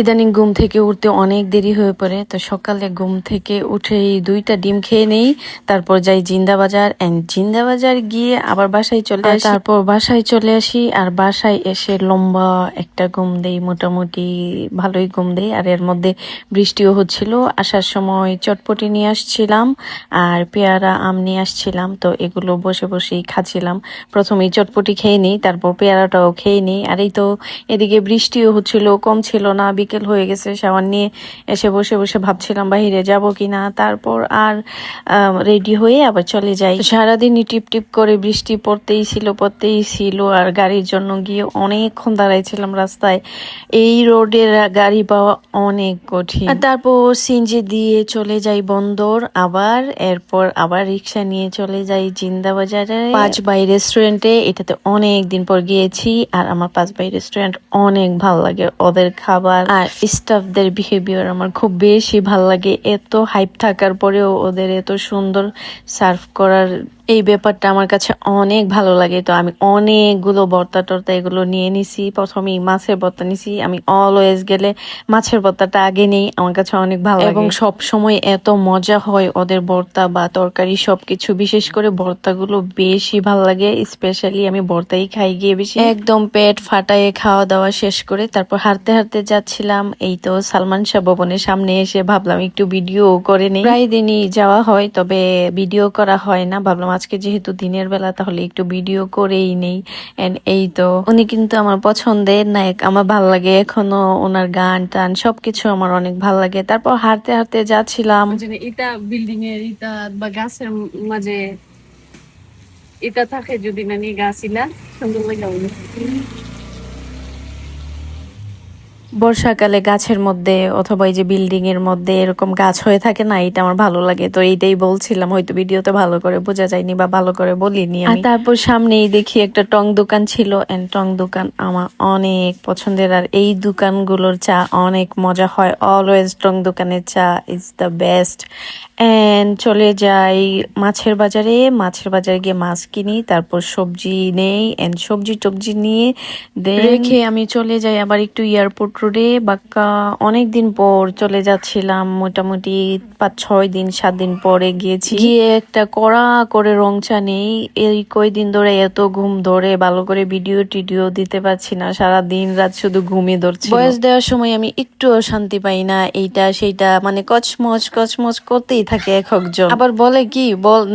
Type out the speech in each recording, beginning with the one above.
ইদানিং ঘুম থেকে উঠতে অনেক দেরি হয়ে পড়ে, তো সকালে ঘুম থেকে উঠেই 2টা ডিম খেয়ে নেই। তারপর যাই জিন্দাবাজার, জিন্দাবাজার গিয়ে আবার বাসায় চলে আসি। তারপর বাসায় চলে আসি আর বাসায় এসে লম্বা একটা ঘুম দেই, মোটামুটি ভালোই ঘুম দেই। আর এর মধ্যে বৃষ্টিও হচ্ছিল। আসার সময় চটপটি নিয়ে আসছিলাম আর পেয়ারা আম নিয়ে আসছিলাম, তো এগুলো বসে বসেই খাচ্ছিলাম। প্রথমেই চটপটি খেয়ে নিই, তারপর পেয়ারাটাও খেয়ে নিই। আর এই তো এদিকে বৃষ্টিও হচ্ছিল, কম ছিল না। বিকেল হয়ে গেছে, শাওয়ার নিয়ে এসে বসে বসে ভাবছিলাম বাহিরে যাব কিনা। তারপর আর রেডি হয়ে আবার চলে যাই। সারাদিনই টিপ টিপ করে বৃষ্টি পড়তেই ছিল আর গাড়ির জন্য গিয়ে অনেকক্ষণ দাঁড়াইছিলাম রাস্তায়। এই রোডের গাড়ি পাওয়া অনেক কঠিন। তারপর সিএনজি দিয়ে চলে যাই বন্দর, এরপর আবার রিক্সা নিয়ে চলে যাই জিন্দাবাজারে 5 বাই রেস্টুরেন্টে। এটাতে অনেক দিন পর গিয়েছি আর আমার 5 বাই রেস্টুরেন্ট অনেক ভালো লাগে। ওদের খাবার আর স্টাফদের বিহেভিয়ার আমার খুব বেশি ভালো লাগে। এত হাইপ থাকার পরেও ওদের এত সুন্দর সার্ভ করার এই ব্যাপারটা আমার কাছে অনেক ভালো লাগে। তো আমি অনেকগুলো ভর্তা টর্তা এগুলো নিয়ে নিছি। প্রথমেই মাছের ভর্তা নিছি। আমি অলওয়েজ গেলে মাছের ভর্তাটা আগে নেই, আমার কাছে অনেক ভালো লাগে এবং সব সময় এত মজা হয় ওদের ভর্তা বা তরকারি সবকিছু। বিশেষ করে ভর্তাগুলো বেশি ভালো লাগে। স্পেশালি আমি ভর্তাই খাই গিয়ে বেশি। একদম পেট ফাটায় খাওয়া দাওয়া শেষ করে তারপর হাঁটতে হাঁটতে যাচ্ছিলাম। এই তো সালমান শাহ ভবনের সামনে এসে ভাবলাম একটু ভিডিও করে নেই। প্রায় দিনই যাওয়া হয়, তবে ভিডিও করা হয় না। ভাবলাম আজকে যেহেতু দিনের বেলা তাহলে একটু ভিডিও করেই নেই। এন্ড এই তো উনি কিন্তু আমার পছন্দের নায়ক, আমার ভাল লাগে এখনো। ওনার গান টান সবকিছু আমার অনেক ভাল লাগে। তারপর হাঁটতে হাঁটতে যাচ্ছিলাম। এটা বিল্ডিং এর ইটা বা গাছের মাঝে এটা থাকে, যদি না নিয়ে গাছ ইলা সুন্দর লাগে। বর্ষাকালে গাছের মধ্যে অথবা এই যে বিল্ডিং এর মধ্যে এরকম গাছ হয়ে থাকে না, এটা আমার ভালো লাগে। তো এইটাই বলছিলাম, হয়তো ভিডিওতে ভালো করে বোঝা যায়নি বা ভালো করে বলিনি আমি। আর তারপর সামনেই দেখি একটা টং দোকান ছিল, এন্ড টং দোকান আমার অনেক পছন্দের। আর এই দোকানগুলোর চা অনেক মজা হয়। অলওয়েজ টং দোকানের চা ইজ দ্য বেস্ট। এন্ড চলে যাই মাছের বাজারে গিয়ে মাছ কিনি, তারপর সবজি নেই। এন্ড সবজি টবজি নিয়ে রেখে আমি চলে যাই আবার একটু এয়ারপোর্ট রোডে। বাক্কা অনেকদিন পর চলে যাচ্ছিলাম, মোটামুটি 5-6 দিন 7 দিন পরে গিয়েছি। গিয়ে একটা কড়া করে রং চা নেই। এই কয়দিন ধরে এত ঘুম ধরে, ভালো করে ভিডিও টিডিও দিতে পারছি না। সারা দিন রাত শুধু ঘুমিয়ে ধরছি। বয়স দেওয়ার সময় আমি একটুও শান্তি পাই না। এইটা সেইটা মানে কচমচ করতেই থাকে একজন। আবার বলে কি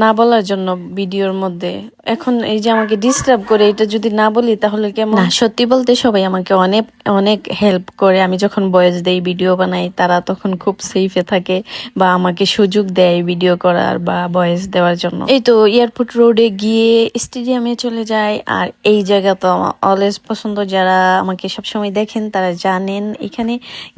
না বলার জন্য ভিডিওর মধ্যে। এখন এই যে আমাকে ডিস্টার্ব করে, এটা যদি না বলি তাহলে কেমন। না, সত্যি বলতে সবাই আমাকে অনেক অনেক হেল্প করে। আমি যখন ভয়েস দেই, ভিডিও বানাই, তারা তখন খুব সেফে থাকে বা আমাকে সুযোগ দেয় ভিডিও করার বা ভয়েস দেওয়ার জন্য। এই তো এয়ারপোর্ট রোডে গিয়ে স্টেডিয়ামে চলে যায়। আর এই জায়গা তো আমার অলওয়েজ পছন্দ। যারা আমাকে সবসময় দেখেন তারা জানেন, এখানে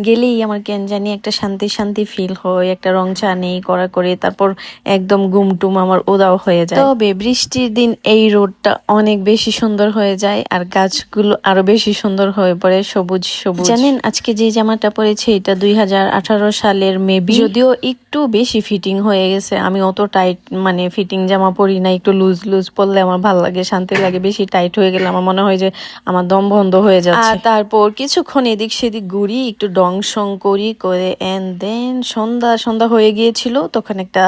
গেলেই আমার কেন জানি একটা শান্তি শান্তি ফিল হয়। একটা রং চা নেই করা করে, তারপর একদম ঘুমটুম আমার উদাও হয়ে যায়। তবে বৃষ্টির দিন এই রোডটা অনেক বেশি সুন্দর হয়ে যায় আর গাছগুলো আরো বেশি সুন্দর হয়ে পড়ে, সবুজ সবুজ। জানেন আজকে যে জামাটা পরেছে এটা 2018 সালের মেবি, যদিও একটু বেশি ফিটিং হয়ে গেছে। আমি অত টাইট মানে ফিটিং জামা পরি না, একটু লুজ লুজ পরলে আমার ভালো লাগে, শান্তি লাগে। বেশি টাইট হয়ে গেলে আমার মনে হয় যে আমার দম বন্ধ হয়ে যাচ্ছে। আর তারপর কিছুক্ষণ এদিক সেদিক ঘুরি, একটু ডং সং করে এন্ড দেন সন্ধ্যা হয়ে গিয়েছিল। তখন একটা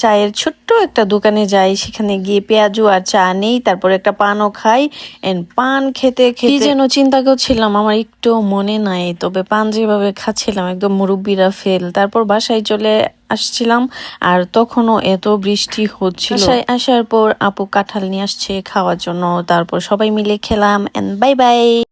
চায়ের ছোট্ট একটা দোকানে যাই, সেখানে গিয়ে পেঁয়াজু আর চা নেই, তারপর একটা পানও খাই। এন্ড পান খেতে খেতে যেন চিন্তা করছিলাম, আমার একটু মনে নাই, তবে পান যেভাবে খাচ্ছিলাম একদম মুরব্বিরা ফেল। তারপর বাসায় চলে আসছিলাম আর তখনও এত বৃষ্টি হচ্ছিল। বাসায় আসার পর আপু কাঁঠাল নিয়ে আসছে খাওয়ার জন্য, তারপর সবাই মিলে খেলাম। And bye by.